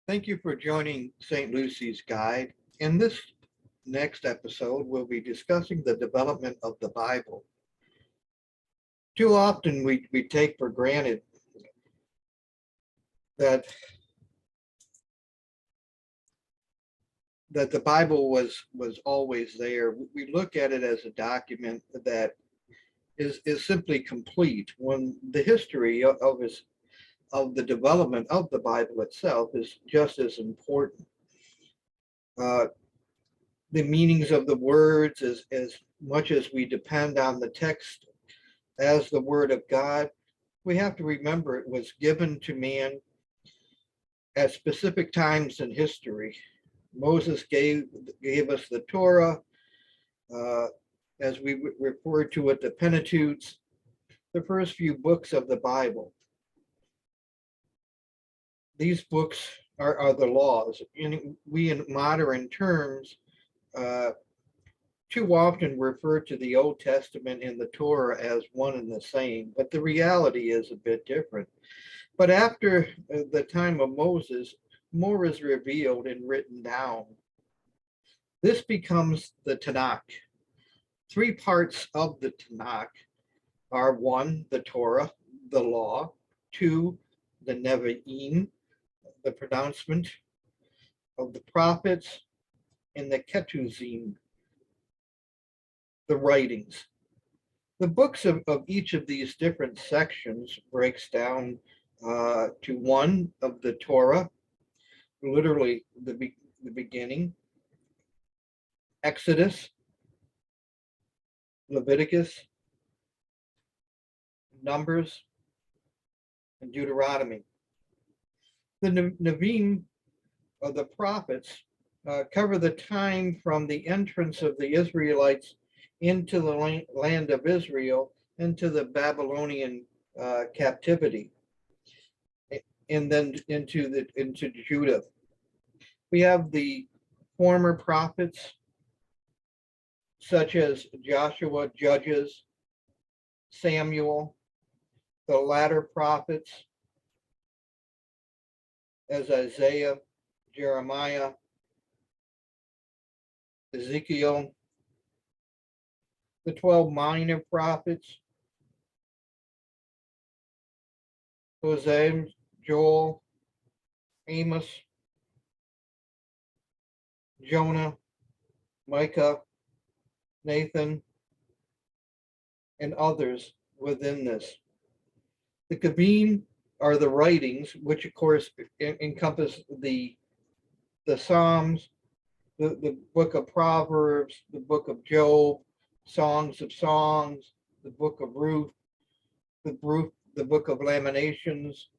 Thank you for joining St. Lucy's Guide. In this next episode, we'll be discussing the development of the Bible. Too often we take for granted that the Bible was always there. We look at it as a document that is simply complete when the history of the development of the Bible itself is just as important. Uh, the meanings of the words, as much as we depend on the text as the Word of God, we have to remember it was given to man at specific times in history. Moses gave us the Torah, uh, as we refer to it, the Pentateuch, the first few books of the Bible. These books are the laws. We, in modern terms, too often refer to the Old Testament and the Torah as one and the same, but the reality is a bit different. But after the time of Moses, more is revealed and written down. This becomes the Tanakh. Three parts of the Tanakh are: one, the Torah, the law; two, the Nevi'im, the pronouncement of the prophets; and the Ketuvim, the writings. The books of each of these different sections breaks down to one of the Torah, literally the beginning, Exodus, Leviticus, Numbers, and Deuteronomy. The Nevi'im, of the prophets, cover the time from the entrance of the Israelites into the land of Israel, into the Babylonian captivity, and then into Judah. We have the former prophets, such as Joshua, Judges, Samuel; the latter prophets, as Isaiah, Jeremiah, Ezekiel; the 12 minor prophets, Hosea, Joel, Amos, Jonah, Micah, Nathan, and others within this. The Kevim are the writings, which of course encompass the Psalms, the book of Proverbs, the book of Job, Songs of Songs, the book of Ruth, the book of Lamentations,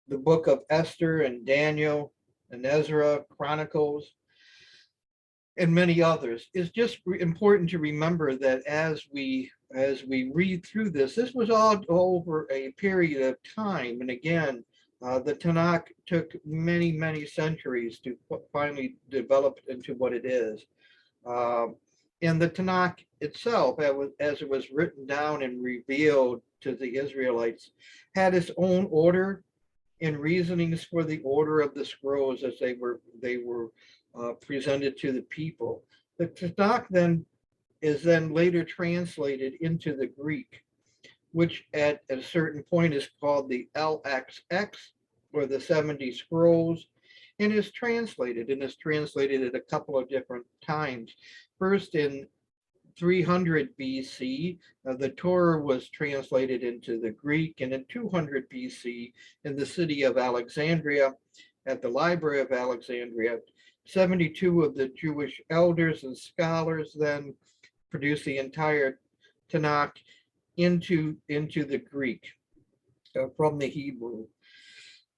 the book of Esther and Daniel and Ezra, Chronicles, and many others. It's just important to remember that as we read through this was all over a period of time. And again, the Tanakh took many centuries to finally develop into what it is. And the Tanakh itself, as it was written down and revealed to the Israelites, had its own order and reasonings for the order of the scrolls as they were presented to the people. The Tanakh then is later translated into the Greek, which at a certain point is called the LXX, or the 70 scrolls, and is translated at a couple of different times. First, in 300 BC, the Torah was translated into the Greek, and in 200 BC, in the city of Alexandria, at the Library of Alexandria, 72 of the Jewish elders and scholars then produced the entire Tanakh into the Greek from the Hebrew.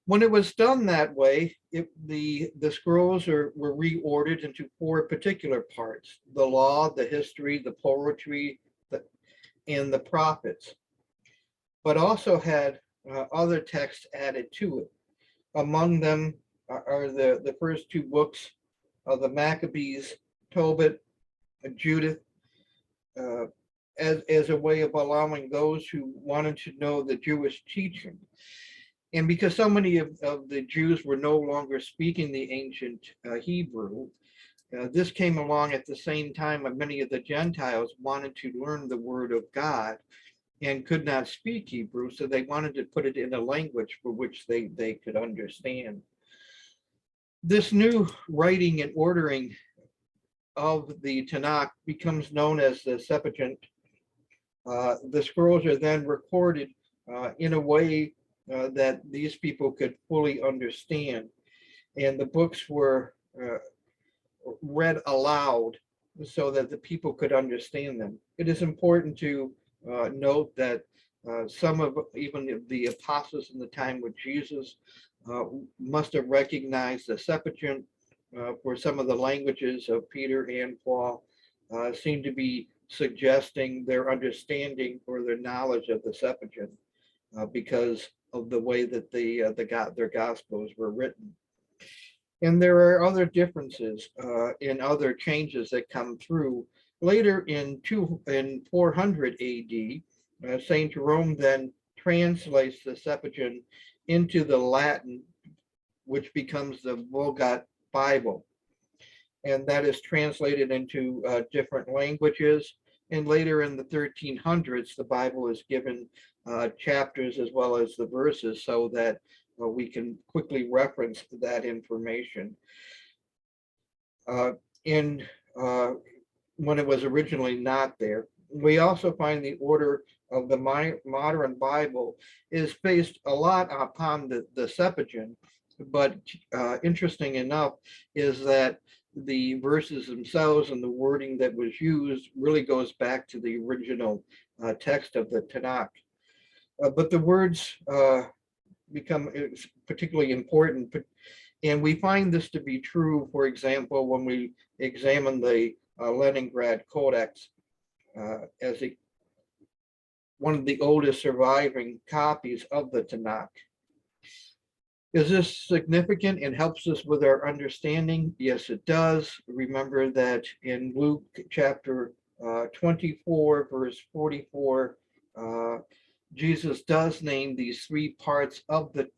When it was done that way, the scrolls were reordered into four particular parts: the law, the history, the poetry, and the prophets, but also had other texts added to it. Among them are the first two books of the Maccabees, Tobit, and Judith, as a way of allowing those who wanted to know the Jewish teaching. And because so many of the Jews were no longer speaking the ancient Hebrew, this came along at the same time when many of the Gentiles wanted to learn the word of God and could not speak Hebrew, so they wanted to put it in a language for which they could understand. This new writing and ordering of the Tanakh becomes known as the Septuagint. The scrolls are then recorded in a way that these people could fully understand. And the books were read aloud so that the people could understand them. It is important to note that some of even the apostles in the time with Jesus must have recognized the Septuagint for some of the languages of Peter and Paul seem to be suggesting their understanding or their knowledge of the Septuagint because of the way that their gospels were written. And there are other differences in other changes that come through. Later in 400 AD, Saint Jerome then translates the Septuagint into the Latin, which becomes the Vulgate Bible. And that is translated into different languages. And later in the 1300s, the Bible is given chapters as well as the verses so that we can quickly reference that information. When it was originally not there. We also find the order of the modern Bible is based a lot upon the Septuagint, but interesting enough is that the verses themselves and the wording that was used really goes back to the original text of the Tanakh. But the words become particularly important, and we find this to be true, for example, when we examine the Leningrad Codex as one of the oldest surviving copies of the Tanakh. Is this significant and helps us with our understanding? Yes, it does. Remember that in Luke chapter 24, verse 44, Jesus does name these three parts of the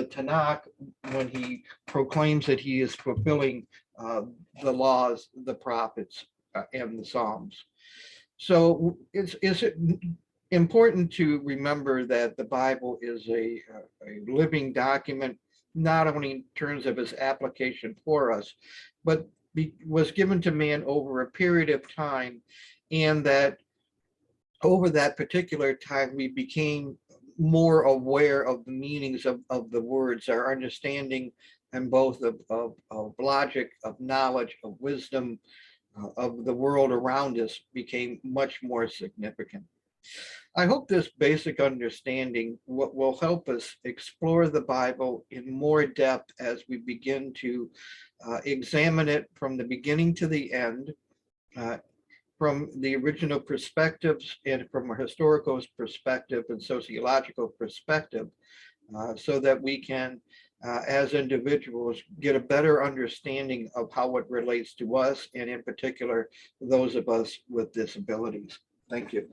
Tanakh when he proclaims that he is fulfilling the laws, the prophets, and the Psalms. So it's important to remember that the Bible is a living document, not only in terms of its application for us, but was given to man over a period of time, and that over that particular time, we became more aware of the meanings of the words, our understanding and both of logic, of knowledge, of wisdom, of the world around us became much more significant. I hope this basic understanding will help us explore the Bible in more depth as we begin to examine it from the beginning to the end, from the original perspectives and from a historical perspective and sociological perspective, so that we can, as individuals, get a better understanding of how it relates to us, and in particular, those of us with disabilities. Thank you.